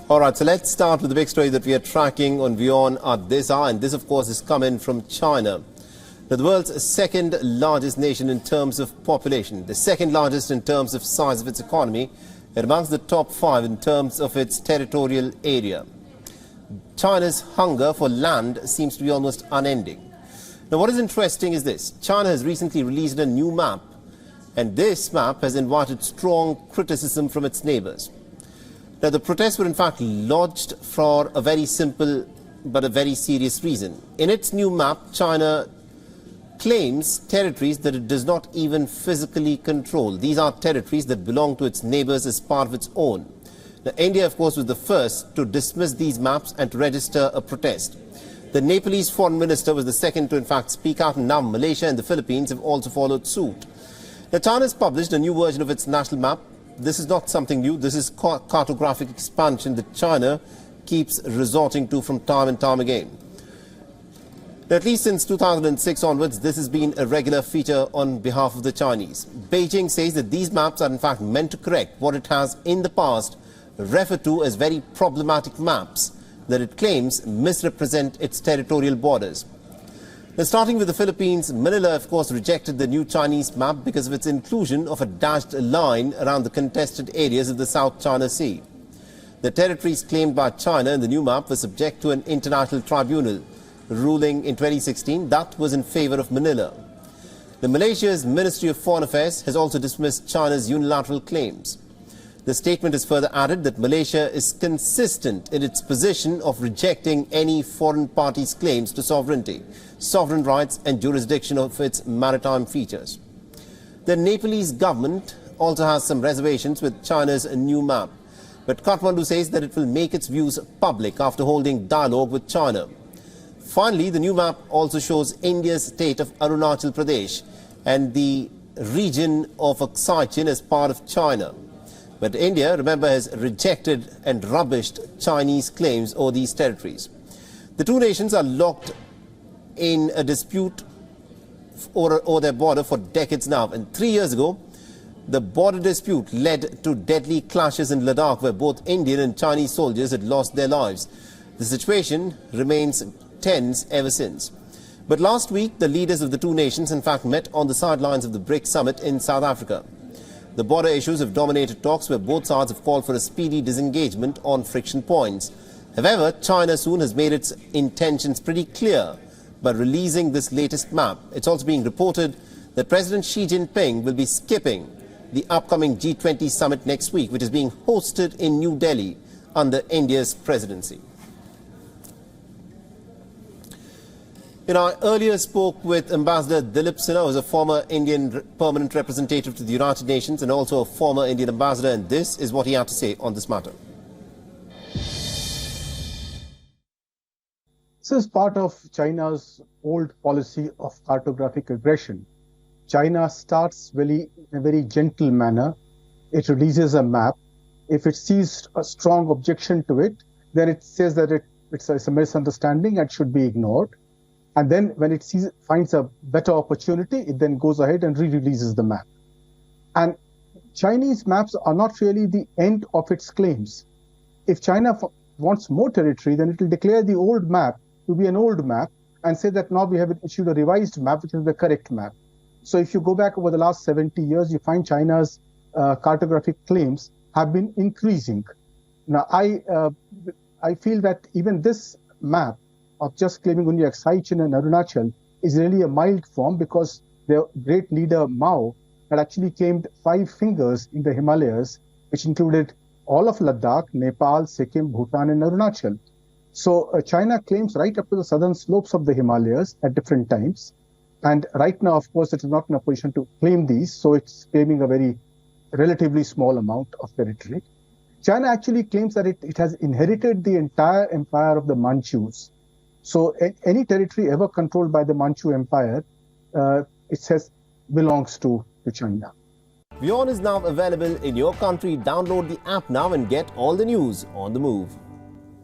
All right, so let's start with the big story that we are tracking on WION at this hour, and this, of course, is coming from China. Now, the world's second largest nation in terms of population, the second largest in terms of size of its economy, and amongst the top 5 in terms of its territorial area. China's hunger for land seems to be almost unending. Now, what is interesting is this. China has recently released a new map, and this map has invited strong criticism from its neighbors. Now, the protests were in fact lodged for a very simple but a very serious reason. In its new map, China claims territories that it does not even physically control. These are territories that belong to its neighbors as part of its own. Now, India, of course, was the first to dismiss these maps and to register a protest. The Nepalese foreign minister was the second to in fact speak out, and now Malaysia and the Philippines have also followed suit. Now, China has published a new version of its national map. This is not something new. This is cartographic expansion that China keeps resorting to from time and time again. At least since 2006 onwards, this has been a regular feature on behalf of the Chinese. Beijing says that these maps are in fact meant to correct what it has in the past referred to as very problematic maps that it claims misrepresent its territorial borders. Now, starting with the Philippines, Manila, of course, rejected the new Chinese map because of its inclusion of a dashed line around the contested areas of the South China Sea. The territories claimed by China in the new map were subject to an international tribunal ruling in 2016 that was in favor of Manila. The Malaysia's Ministry of Foreign Affairs has also dismissed China's unilateral claims. The statement has further added that Malaysia is consistent in its position of rejecting any foreign party's claims to sovereignty, sovereign rights and jurisdiction of its maritime features. The Nepalese government also has some reservations with China's new map, but Kathmandu says that it will make its views public after holding dialogue with China. Finally, the new map also shows India's state of Arunachal Pradesh and the region of Aksai Chin as part of China. But India, remember, has rejected and rubbished Chinese claims over these territories. The two nations are locked in a dispute over their border for decades now. And 3 years ago, the border dispute led to deadly clashes in Ladakh, where both Indian and Chinese soldiers had lost their lives. The situation remains tense ever since. But last week, the leaders of the two nations, in fact, met on the sidelines of the BRICS summit in South Africa. The border issues have dominated talks, where both sides have called for a speedy disengagement on friction points. However, China soon has made its intentions pretty clear by releasing this latest map. It's also being reported that President Xi Jinping will be skipping the upcoming G20 summit next week, which is being hosted in New Delhi under India's presidency. I earlier spoke with Ambassador Dilip Sinha, who is a former Indian permanent representative to the United Nations and also a former Indian ambassador, and this is what he had to say on this matter. This is part of China's old policy of cartographic aggression. China starts in a very gentle manner. It releases a map. If it sees a strong objection to it, then it says that it's a misunderstanding and should be ignored. And then when it finds a better opportunity, it then goes ahead and re-releases the map. And Chinese maps are not really the end of its claims. If China wants more territory, then it will declare the old map to be an old map and say that now we have issued a revised map, which is the correct map. So if you go back over the last 70 years, you find China's cartographic claims have been increasing. Now, I feel that even this map of just claiming only Aksai Chin and Arunachal is really a mild form, because their great leader Mao had actually claimed 5 fingers in the Himalayas, which included all of Ladakh, Nepal, Sikkim, Bhutan and Arunachal. So China claims right up to the southern slopes of the Himalayas at different times. And right now, of course, it is not in a position to claim these, so it's claiming a very relatively small amount of territory. China actually claims that it has inherited the entire empire of the Manchus. So any territory ever controlled by the Manchu Empire, it says belongs to China. WION is now available in your country. Download the app now and get all the news on the move.